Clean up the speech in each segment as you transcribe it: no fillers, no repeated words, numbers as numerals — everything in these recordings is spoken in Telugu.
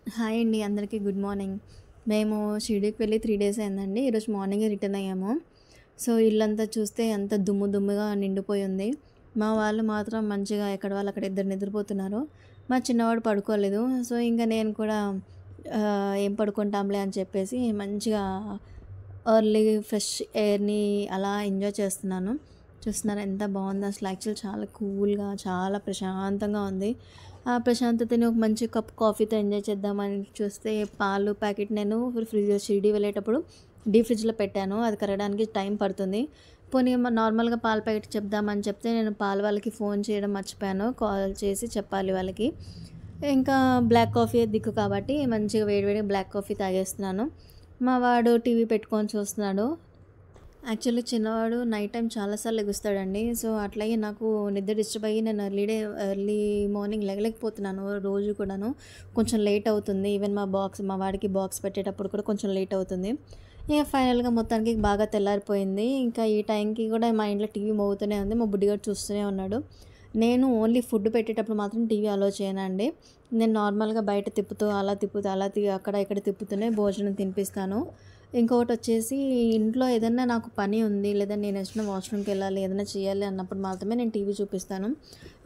హాయ్ అండి అందరికీ గుడ్ మార్నింగ్. మేము షిరిడీకి వెళ్ళి 3 డేస్ అయిందండి. ఈరోజు మార్నింగే రిటర్న్ అయ్యాము. సో ఇల్లంతా చూస్తే అంత దుమ్ము దుమ్ముగా నిండిపోయి ఉంది. మా వాళ్ళు మాత్రం మంచిగా ఎక్కడ వాళ్ళు అక్కడ ఇద్దరు నిద్రపోతున్నారు. మా చిన్నవాడు పడుకోలేదు. సో ఇంక నేను కూడా ఏం పడుకుంటాంలే అని చెప్పేసి మంచిగా ఎర్లీ ఫ్రెష్ ఎయిర్‌ని అలా ఎంజాయ్ చేస్తున్నాను. చూస్తున్నారా ఎంత బాగుందో అసలు. యాక్చువల్ చాలా కూల్‌గా చాలా ప్రశాంతంగా ఉంది. ఆ ప్రశాంతతని ఒక మంచి కప్ కాఫీతో ఎంజాయ్ చేద్దామని చూస్తే పాలు ప్యాకెట్ నేను షిరిడీ వెళ్ళేటప్పుడు డీప్ ఫ్రిడ్జ్‌లో పెట్టాను. అది కరగడానికి టైం పడుతుంది. పోనీ నార్మల్‌గా పాల ప్యాకెట్ చెప్దామని చెప్తే నేను పాల వాళ్ళకి ఫోన్ చేయడం మర్చిపోయాను. కాల్ చేసి చెప్పాలి వాళ్ళకి. ఇంకా బ్లాక్ కాఫీయే దిక్కు కాబట్టి మంచిగా వేడి వేడిగా బ్లాక్ కాఫీ తాగేస్తున్నాను. మా వాడు టీవీ పెట్టుకొని చూస్తున్నాడు. యాక్చువల్లీ చిన్నవాడు నైట్ టైం చాలా సార్లు లెగుస్తాడండి. సో అట్లాగే నాకు నిద్ర డిస్టర్బ్ అయ్యి నేను ఎర్లీ మార్నింగ్ లెగలేకపోతున్నాను రోజు కూడాను. కొంచెం లేట్ అవుతుంది. ఈవెన్ మా వాడికి బాక్స్ పెట్టేటప్పుడు కూడా కొంచెం లేట్ అవుతుంది. ఇక ఫైనల్గా మొత్తానికి బాగా తెల్లారిపోయింది. ఇంకా ఈ టైంకి కూడా మా ఇంట్లో టీవీ మోగుతూనే ఉంది. మా బుడ్డిగాడు చూస్తూనే ఉన్నాడు. నేను ఓన్లీ ఫుడ్ పెట్టేటప్పుడు మాత్రం టీవీ అలో చేయనండి. నేను నార్మల్గా బయట తిప్పుతూ అక్కడ ఇక్కడ తిప్పుతూనే భోజనం తినిపిస్తాను. ఇంకొకటి వచ్చేసి ఇంట్లో ఏదైనా నాకు పని ఉంది, లేదా నేను ఏదైనా వాష్రూమ్కి వెళ్ళాలి, ఏదైనా చేయాలి అన్నప్పుడు మాత్రమే నేను టీవీ చూపిస్తాను.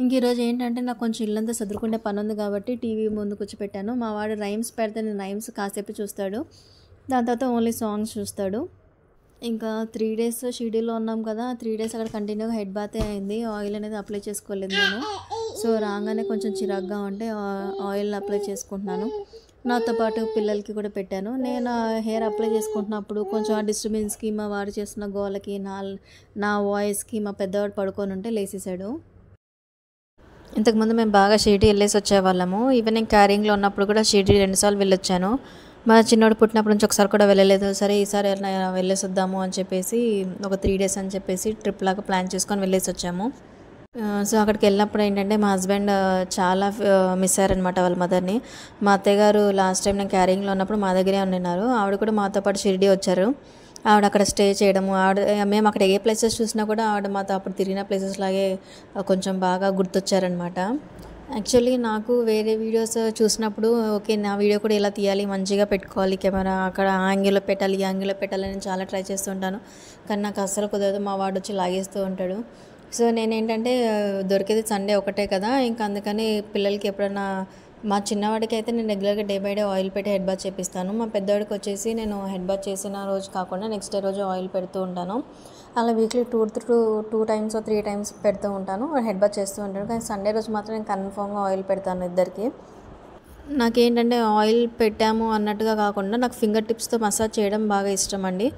ఇంక ఈరోజు ఏంటంటే నాకు కొంచెం ఇల్లంతా సదురుకునే పని ఉంది కాబట్టి టీవీ ముందు కూర్చోపెట్టాను. మా వాడు రైమ్స్ పెడితే నేను రైమ్స్ కాసేపు చూస్తాడు. దాని తర్వాత ఓన్లీ సాంగ్స్ చూస్తాడు. ఇంకా 3 డేస్ షిరిడీలో ఉన్నాం కదా, 3 డేస్ అక్కడ కంటిన్యూగా హెడ్ బాతే అయింది. ఆయిల్ అనేది అప్లై చేసుకోలేదు నేను. సో రాగానే కొంచెం చిరాగ్గా ఉంటే ఆయిల్ అప్లై చేసుకుంటున్నాను. నాతో పాటు పిల్లలకి కూడా పెట్టాను. నేను హెయిర్ అప్లై చేసుకుంటున్నప్పుడు కొంచెం ఆ డిస్టర్బెన్స్కి, మా వాడు చేస్తున్న గోలకి, నా వాయిస్కి మా పెద్దవాడు పడుకొని ఉంటే లేసేసాడు. ఇంతకుముందు మేము బాగా షిరిడీ వెళ్ళేసి వచ్చేవాళ్ళము. ఈవినింగ్ క్యారింగ్లో ఉన్నప్పుడు కూడా షిరిడీ 2 సార్లు వెళ్ళొచ్చాను. మా చిన్నోడు పుట్టినప్పటి నుంచి ఒకసారి కూడా వెళ్ళలేదు. సరే ఈసారి వెళ్ళేసి వద్దాము అని చెప్పేసి ఒక 3 డేస్ అని చెప్పేసి ట్రిప్ లాగా ప్లాన్ చేసుకొని వెళ్ళేసి వచ్చాము. సో అక్కడికి వెళ్ళినప్పుడు ఏంటంటే మా హస్బెండ్ చాలా మిస్ అయ్యారనమాట వాళ్ళ మదర్ని. మా అత్తయ్య గారు లాస్ట్ టైం నేను క్యారింగ్లో ఉన్నప్పుడు మా దగ్గరే ఉన్నారు. ఆవిడ కూడా మాతో పాటు షిరిడీ వచ్చారు. ఆవిడ అక్కడ స్టే చేయడము, మేము అక్కడ ఏ ప్లేసెస్ చూసినా కూడా ఆవిడ మాతో అప్పుడు తిరిగిన ప్లేసెస్ లాగే కొంచెం బాగా గుర్తొచ్చారనమాట. యాక్చువల్లీ నాకు వేరే వీడియోస్ చూసినప్పుడు ఓకే నా వీడియో కూడా ఇలా తీయాలి, మంచిగా పెట్టుకోవాలి కెమెరా, అక్కడ ఆ యాంగిల్లో పెట్టాలి, ఈ యాంగిల్లో పెట్టాలని నేను చాలా ట్రై చేస్తూ ఉంటాను. కానీ నాకు అస్సలు కుదరదు. మా వాడు వచ్చి లాగేస్తూ ఉంటాడు. సో నేనేంటంటే దొరికేది సండే ఒకటే కదా, ఇంకా అందుకని పిల్లలకి ఎప్పుడైనా మా చిన్నవాడికి అయితే నేను రెగ్యులర్గా డే బై డే ఆయిల్ పెట్టి హెడ్ బాత్ చేపిస్తాను. మా పెద్దవాడికి వచ్చేసి నేను హెడ్ బాత్ చేసిన రోజు కాకుండా నెక్స్ట్ డే రోజు ఆయిల్ పెడుతూ ఉంటాను. అలా వీక్లీ టూ టైమ్స్ 3 టైమ్స్ పెడుతూ ఉంటాను, హెడ్ బాత్ చేస్తూ ఉంటాను. కానీ సండే రోజు మాత్రం నేను కన్ఫామ్గా ఆయిల్ పెడతాను ఇద్దరికి. నాకేంటంటే ఆయిల్ పెట్టాము అన్నట్టుగా కాకుండా నాకు ఫింగర్ టిప్స్తో మసాజ్ చేయడం బాగా ఇష్టం అండి.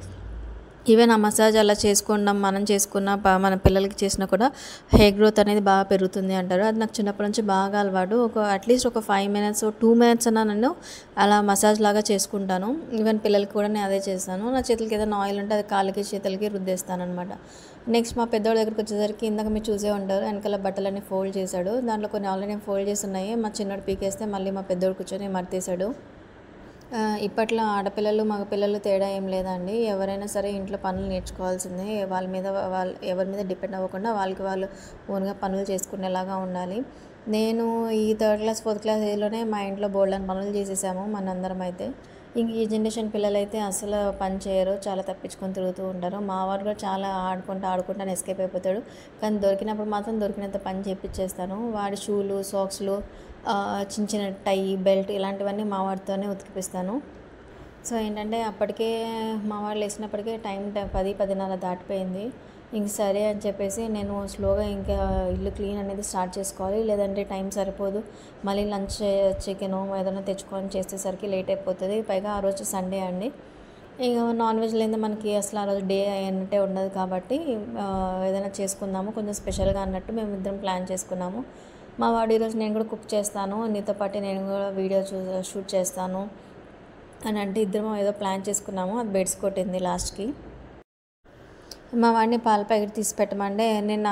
ఈవెన్ ఆ మసాజ్ అలా చేసుకున్నాం మనం చేసుకున్న మన పిల్లలకి చేసినా కూడా హెయిర్ గ్రోత్ అనేది బాగా పెరుగుతుంది అంటారు. అది నాకు చిన్నప్పటి నుంచి బాగా అలవాటు. అట్లీస్ట్ ఒక 5 మినిట్స్ 2 మినిట్స్ అన్నా నన్ను అలా మసాజ్ లాగా చేసుకుంటాను. ఈవెన్ పిల్లలకి కూడా నేను అదే చేస్తాను. నా చేతులకి ఏదైనా ఆయిల్ ఉంటే అది కాళ్ళకి చేతులకి రుద్దేస్తాను అనమాట. నెక్స్ట్ మా పెద్దవాడి దగ్గరికి వచ్చేసరికి ఇందాక మీరు చూసే ఉంటారు, వెనకాల బట్టలన్నీ ఫోల్డ్ చేశాడు. దాంట్లో కొన్ని ఆల్రెడీ ఫోల్డ్ చేసి ఉన్నాయి. మా చిన్నోడు పీకేస్తే మళ్ళీ మా పెద్దోడు కూర్చొని మర్తేశాడు. ఇప్పట్లో ఆడపిల్లలు మగపిల్లలు తేడా ఏం లేదండి. ఎవరైనా సరే ఇంట్లో పనులు నేర్చుకోవాల్సిందే. ఎవరి మీద డిపెండ్ అవ్వకుండా వాళ్ళకి వాళ్ళు ఓన్గా పనులు చేసుకునేలాగా ఉండాలి. నేను ఈ 3rd క్లాస్ 4th క్లాస్ ఏజ్లోనే మా ఇంట్లో బోల్డన్ని పనులు చేసేసాము మనందరం అయితే. ఇంక ఈ జనరేషన్ పిల్లలైతే అసలు పని చేయరు, చాలా తప్పించుకొని తిరుగుతూ ఉంటారు. మా వాడు కూడా చాలా ఆడుకుంటాను ఎస్కేప్ అయిపోతాడు. కానీ దొరికినప్పుడు మాత్రం దొరికినంత పని చేపించేస్తాను. వాడి షూలు, సాక్స్లు, చిన్న చిన్న టై, బెల్ట్ ఇలాంటివన్నీ మా వాడితోనే ఉతికిపిస్తాను. సో ఏంటంటే అప్పటికే మా వాడు లేచినప్పటికే టైం 10:30 దాటిపోయింది. ఇంక సరే అని చెప్పేసి నేను స్లోగా ఇంకా ఇల్లు క్లీన్ అనేది స్టార్ట్ చేసుకోవాలి, లేదంటే టైం సరిపోదు. మళ్ళీ లంచ్ చికెను ఏదైనా తెచ్చుకొని చేసేసరికి లేట్ అయిపోతుంది. పైగా ఆ రోజు సండే అండి. ఇక నాన్ వెజ్ లేదా మనకి అసలు ఆ రోజు డే అయినట్టే ఉండదు కాబట్టి ఏదైనా చేసుకుందాము కొంచెం స్పెషల్గా అన్నట్టు మేము ఇద్దరం ప్లాన్ చేసుకున్నాము. మా వాడు ఈరోజు నేను కూడా కుక్ చేస్తాను, నీతో పాటు నేను కూడా వీడియో షూట్ చేస్తాను అని అంటే ఇద్దరం ఏదో ప్లాన్ చేసుకున్నాము. అది బెడ్స్ కొట్టింది లాస్ట్కి. మా వాడిని పాల ప్యాకెట్ తీసి పెట్టమంటే నేను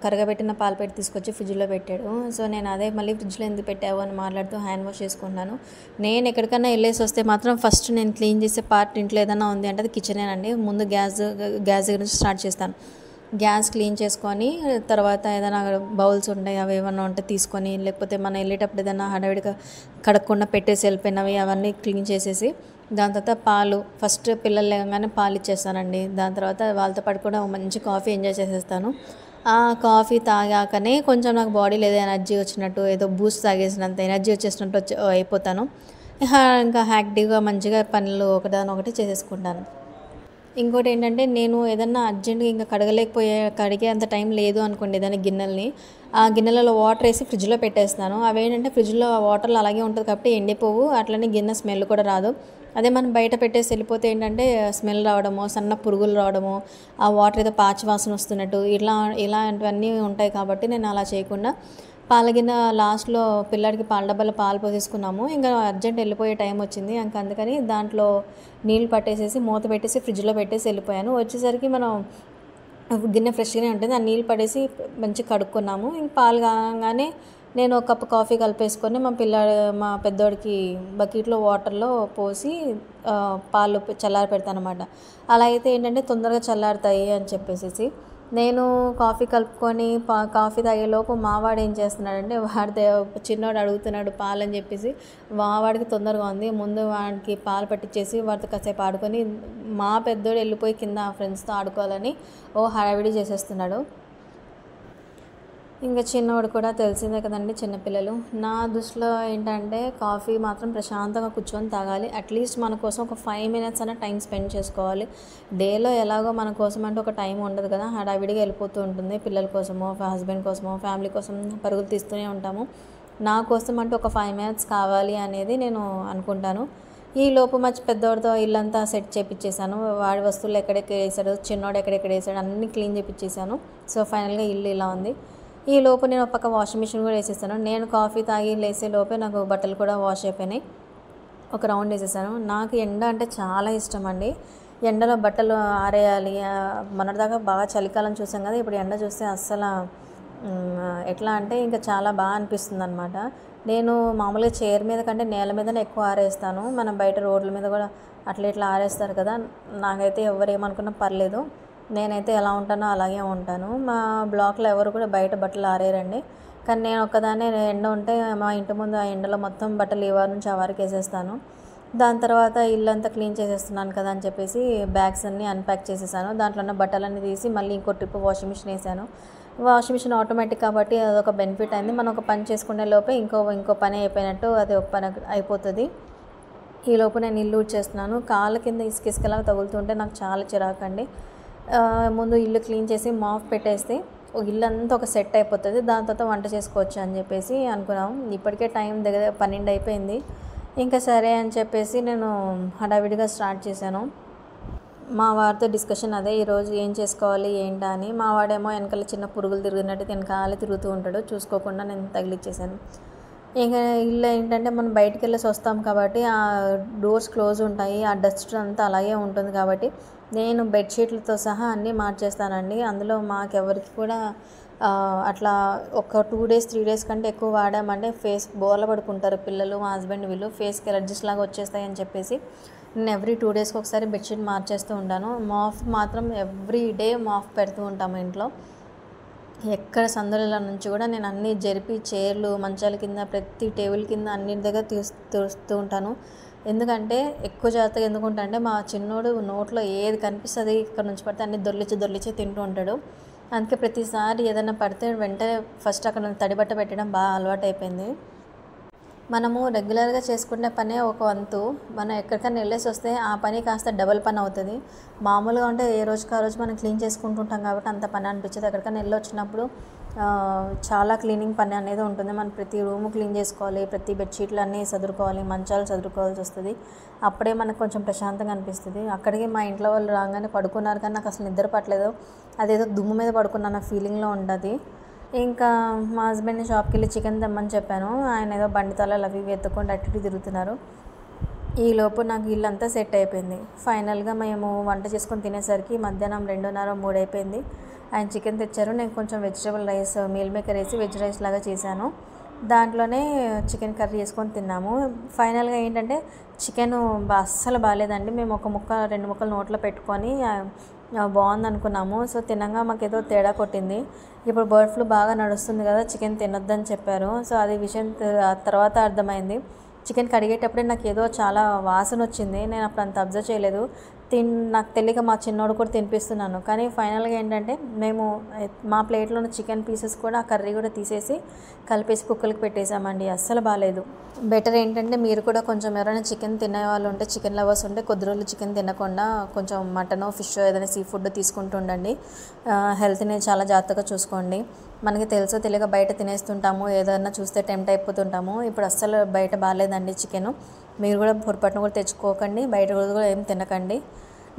కరగబెట్టిన పాల ప్యాకెట్ తీసుకొచ్చి ఫ్రిడ్జ్లో పెట్టాడు. సో నేను అదే మళ్ళీ ఫ్రిడ్జ్లో ఎందుకు పెట్టావు అని మాట్లాడుతూ హ్యాండ్ వాష్ చేసుకుంటున్నాను. నేను ఎక్కడికైనా వెళ్ళేసి వస్తే మాత్రం ఫస్ట్ నేను క్లీన్ చేసే పార్ట్ ఇంట్లో ఏదైనా ఉంది అంటే అది కిచెనేనండి. ముందు గ్యాస్ దగ్గర నుంచి స్టార్ట్ చేస్తాను. గ్యాస్ క్లీన్ చేసుకొని తర్వాత ఏదైనా బౌల్స్ ఉంటాయి అవి ఏమన్నా ఉంటే తీసుకొని, లేకపోతే మనం వెళ్ళేటప్పుడు ఏదైనా హడావిడిగా కడగకుండా పెట్టేసి వెళ్ళిపోయినవి అవన్నీ క్లీన్ చేసేసి, దాని తర్వాత పాలు ఫస్ట్ పిల్లలు లేవగానే పాలు ఇచ్చేస్తానండి. దాని తర్వాత వాళ్ళతో పాటు కూడా మంచి కాఫీ ఎంజాయ్ చేసేస్తాను. ఆ కాఫీ తాగాకనే కొంచెం నాకు బాడీలో ఏదో ఎనర్జీ వచ్చినట్టు, ఏదో బూస్ట్ తాగేసినంత ఎనర్జీ వచ్చేసినట్టు అయిపోతాను. ఇంకా యాక్టివ్గా మంచిగా పనులు ఒకదానొకటి చేసేసుకుంటాను. ఇంకోటి ఏంటంటే, నేను ఏదన్నా అర్జెంట్గా ఇంకా కడిగే అంత టైం లేదు అనుకోండి ఏదైనా గిన్నెల్ని, ఆ గిన్నెలలో వాటర్ వేసి ఫ్రిడ్జ్లో పెట్టేస్తాను. అవేంటంటే ఫ్రిడ్జ్లో వాటర్లో అలాగే ఉంటుంది కాబట్టి ఎండిపోవు, అట్లనే గిన్నె స్మెల్ కూడా రాదు. అదే మనం బయట పెట్టేసి వెళ్ళిపోతే ఏంటంటే స్మెల్ రావడమో, సన్న పురుగులు రావడమో, ఆ వాటర్ ఏదో పాచి వాసన వస్తున్నట్టు ఇలాంటివన్నీ ఉంటాయి. కాబట్టి నేను అలా చేయకుండా పాల గిన్నె లాస్ట్లో పిల్లాడికి పాల డబ్బాలో పాలు పోసేసుకున్నాము. ఇంకా అర్జెంట్ వెళ్ళిపోయే టైం వచ్చింది. ఇంకా అందుకని దాంట్లో నీళ్ళు పట్టేసేసి మూత పెట్టేసి ఫ్రిడ్జ్లో పెట్టేసి వెళ్ళిపోయాను. వచ్చేసరికి మనం గిన్నె ఫ్రెష్గానే ఉంటుంది. ఆ నీళ్ళు పడేసి మంచిగా కడుక్కున్నాము. ఇంక పాలు కాగానే నేను ఒక కప్పు కాఫీ కలిపేసుకొని మా పెద్దోడికి బకెట్లో వాటర్లో పోసి పాలు చల్లారి పెడతాను అనమాట. అలా అయితే ఏంటంటే తొందరగా చల్లారుతాయి అని చెప్పేసి నేను కాఫీ కలుపుకొని కాఫీ తాగేలోపు మావాడు ఏం చేస్తున్నాడంటే, చిన్నవాడు అడుగుతున్నాడు పాలు అని చెప్పేసి, మావాడికి తొందరగా ఉంది. ముందు వాడికి పాలు పట్టించేసి వాడితో కాసేపు ఆడుకొని, మా పెద్దోడు వెళ్ళిపోయి కింద ఫ్రెండ్స్తో ఆడుకోవాలని హడావిడి చేసేస్తున్నాడు. ఇంకా చిన్నవాడు కూడా తెలిసిందే కదండి, చిన్నపిల్లలు. నా దృష్టిలో ఏంటంటే కాఫీ మాత్రం ప్రశాంతంగా కూర్చొని తాగాలి. అట్లీస్ట్ మన కోసం ఒక 5 minutes అయినా టైం స్పెండ్ చేసుకోవాలి. డేలో ఎలాగో మన కోసం అంటే ఒక టైం ఉండదు కదా, హడావిడిగా వెళ్ళిపోతూ ఉంటుంది. పిల్లల కోసమో, హస్బెండ్ కోసమో, ఫ్యామిలీ కోసం పరుగులు తీస్తూనే ఉంటాము. నా కోసం అంటే ఒక 5 minutes కావాలి అనేది నేను అనుకుంటాను. ఈ లోపు మర్చి పెద్దవాడితో ఇల్లంతా సెట్ చేపించేసాను. వాడి వస్తువులు ఎక్కడెక్కడ వేసాడు, చిన్నోడు ఎక్కడెక్కడ వేసాడు అన్నీ క్లీన్ చేపించేసాను. సో ఫైనల్గా ఇల్లు ఇలా ఉంది. ఈ లోపు నేను ఒక పక్క వాషింగ్ మిషన్ కూడా వేసేసాను. నేను కాఫీ తాగి లేసే లోపే నాకు బట్టలు కూడా వాష్ అయిపోయినాయి. ఒక రౌండ్ వేసేసాను. నాకు ఎండ అంటే చాలా ఇష్టం అండి. ఎండలో బట్టలు ఆరేయాలి. మొన్నటిదాకా బాగా చలికాలం చూసాం కదా, ఇప్పుడు ఎండ చూస్తే అస్సలు ఎట్లా అంటే ఇంకా చాలా బాగా అనిపిస్తుంది అనమాట. నేను మామూలుగా చైర్ మీద కంటే నేల మీదనే ఎక్కువ ఆరేస్తాను. మనం బయట రోడ్ల మీద కూడా అట్లా ఇట్లా ఆరేస్తారు కదా, నాకైతే ఎవరు ఏమనుకున్నా పర్లేదు. నేనైతే ఎలా ఉంటానో అలాగే ఉంటాను. మా బ్లాక్లో ఎవరు కూడా బయట బట్టలు ఆరేరండి. కానీ నేను ఒక్కదాన్నే ఎండ ఉంటే మా ఇంటి ముందు ఆ ఎండలో మొత్తం బట్టలు ఈ వారి నుంచి ఆ వారికి వేసేస్తాను. దాని తర్వాత ఇల్లంతా క్లీన్ చేసేస్తున్నాను కదా అని చెప్పేసి బ్యాగ్స్ అన్నీ అన్ప్యాక్ చేసేసాను. దాంట్లో ఉన్న బట్టలన్నీ తీసి మళ్ళీ ఇంకో ట్రిప్ వాషింగ్ మిషన్ వేసాను. వాషింగ్ మిషన్ ఆటోమేటిక్ కాబట్టి అదొక బెనిఫిట్ అయింది. మనం ఒక పని చేసుకునే లోపే ఇంకో పని అయిపోయినట్టు అది ఒక పని అయిపోతుంది. ఈలోపు నేను ఇల్లు ఊడ్చేస్తున్నాను. కాళ్ళ కింద ఇసుకలా తగులుతుంటే నాకు చాలా చిరాకండి. ముందు ఇల్లు క్లీన్ చేసి మాప్ పెట్టేస్తే ఇల్లంతా ఒక సెట్ అయిపోతుంది. దాని తర్వాత వంట చేసుకోవచ్చు అని చెప్పేసి అనుకున్నాం. ఇప్పటికే టైం దగ్గర 12 అయిపోయింది. ఇంకా సరే అని చెప్పేసి నేను హడావిడిగా స్టార్ట్ చేశాను. మా వారితో డిస్కషన్ అదే, ఈరోజు ఏం చేసుకోవాలి ఏంటా అని. మా వాడేమో వెనకాల చిన్న పురుగులు తిరిగినట్టు వెనకాల తిరుగుతూ ఉంటాడు. చూసుకోకుండా నేను తగిలిచ్చేసాను. ఇంకా ఇల్లు ఏంటంటే మనం బయటికి వెళ్ళేసి వస్తాం కాబట్టి ఆ డోర్స్ క్లోజ్ ఉంటాయి, ఆ డస్ట్ అంతా అలాగే ఉంటుంది కాబట్టి నేను బెడ్షీట్లతో సహా అన్నీ మార్చేస్తానండి. అందులో మాకెవరికి కూడా అట్లా ఒక 2 days 3 days కంటే ఎక్కువ వాడామంటే ఫేస్ బోర్ల పడుకుంటారు పిల్లలు, మా హస్బెండ్. వీళ్ళు ఫేస్కి ఎలర్జీస్ లాగా వచ్చేస్తాయని చెప్పేసి నేను ఎవ్రీ 2 daysకి ఒకసారి బెడ్షీట్ మార్చేస్తూ ఉంటాను. మాఫ్ మాత్రం ఎవ్రీ డే మాఫ్ పెడుతూ ఉంటాము ఇంట్లో. ఎక్కడ సందుల నుంచి కూడా నేను అన్నీ జరిపి చైర్లు, మంచాల కింద, ప్రతి టేబుల్ కింద అన్నిటి దగ్గర తీస్తూ ఉంటాను. ఎందుకంటే ఎక్కువ జాగ్రత్తగా ఎందుకుంటా అంటే మా చిన్నోడు నోట్లో ఏది కనిపిస్తుంది ఇక్కడ నుంచి పడితే అన్నీ దొర్లిచి తింటూ ఉంటాడు. అందుకే ప్రతిసారి ఏదైనా పడితే వెంటనే ఫస్ట్ అక్కడ తడిబట్ట పెట్టడం బాగా అలవాటు అయిపోయింది. మనము రెగ్యులర్గా చేసుకునే పనే ఒక వంతు, మనం ఎక్కడికైనా వెళ్ళేసి వస్తే ఆ పని కాస్త డబల్ పని అవుతుంది. మామూలుగా ఉంటే ఏ రోజుకి ఆ రోజు మనం క్లీన్ చేసుకుంటుంటాం కాబట్టి అంత పని అనిపించదు. ఎక్కడికైనా వెళ్ళొచ్చినప్పుడు చాలా క్లీనింగ్ పని అనేది ఉంటుంది. మనం ప్రతి రూము క్లీన్ చేసుకోవాలి, ప్రతి బెడ్షీట్లు అన్నీ సదురుకోవాలి, మంచాలు సదురుకోవాల్సి వస్తుంది. అప్పుడే మనకు కొంచెం ప్రశాంతంగా అనిపిస్తుంది. అక్కడికి మా ఇంట్లో వాళ్ళు రాగానే పడుకున్నారు కానీ నాకు అసలు నిద్ర పట్టలేదు. అదేదో దుమ్ము మీద పడుకున్న ఫీలింగ్లో ఉంటుంది. ఇంకా మా హస్బెండ్ని షాప్కి వెళ్ళి చికెన్ తెమ్మని చెప్పాను. ఆయన ఏదో బండి తలాలు అవి ఎత్తుకొని అటు ఇటు తిరుగుతున్నారు. ఈలోపు నాకు ఇల్లంతా సెట్ అయిపోయింది. ఫైనల్గా మేము వంట చేసుకొని తినేసరికి మధ్యాహ్నం 2:30 3 అయిపోయింది. ఆయన చికెన్ తెచ్చారు. నేను కొంచెం వెజిటబుల్ రైస్, మీల్ మేకర్ వేసి వెజ్ రైస్ లాగా చేశాను. దాంట్లోనే చికెన్ కర్రీ చేసుకొని తిన్నాము. ఫైనల్గా ఏంటంటే చికెన్ అస్సలు బాగాలేదండి. మేము ఒక ముక్క 2 ముక్కలు నోట్లో పెట్టుకొని బాగుందనుకున్నాము. సో తినంగా మాకేదో తేడా కొట్టింది. ఇప్పుడు బర్డ్ ఫ్లూ బాగా నడుస్తుంది కదా, చికెన్ తినొద్దని చెప్పారు. సో అది విషయం తర్వాత అర్థమైంది. చికెన్ కడిగేటప్పుడే నాకు ఏదో చాలా వాసన వచ్చింది. నేను అప్పుడు అంత అబ్జర్వ్ చేయలేదు. నాకు తెలియక మా చిన్నోడు కూడా తినిపిస్తున్నాను. కానీ ఫైనల్గా ఏంటంటే మేము మా ప్లేట్లో ఉన్న చికెన్ పీసెస్ కూడా ఆ కర్రీ కూడా తీసేసి కలిపేసి కుక్కర్కి పెట్టేసామండి. అస్సలు బాగాలేదు. బెటర్ ఏంటంటే మీరు కూడా కొంచెం ఎవరైనా చికెన్ తినే వాళ్ళు ఉంటే, చికెన్ లవర్స్ ఉంటే కొద్ది రోజులు చికెన్ తినకుండా కొంచెం మటన్, ఫిష్ ఏదైనా సీ ఫుడ్ తీసుకుంటూ ఉండండి. హెల్త్ని చాలా జాగ్రత్తగా చూసుకోండి. మనకి తెలుసో తెలియక బయట తినేస్తుంటాము, ఏదైనా చూస్తే టెంప్ట్ అయిపోతుంటాము. ఇప్పుడు అస్సలు బయట బాగాలేదండి చికెను. మీరు కూడా పొరపాటున కూడా తెచ్చుకోకండి, బయట కూడా ఏం తినకండి.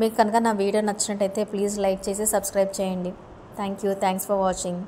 మీకు కనుక నా వీడియో నచ్చినట్టయితే ప్లీజ్ లైక్ చేసి సబ్స్క్రైబ్ చేయండి. Thanks for watching.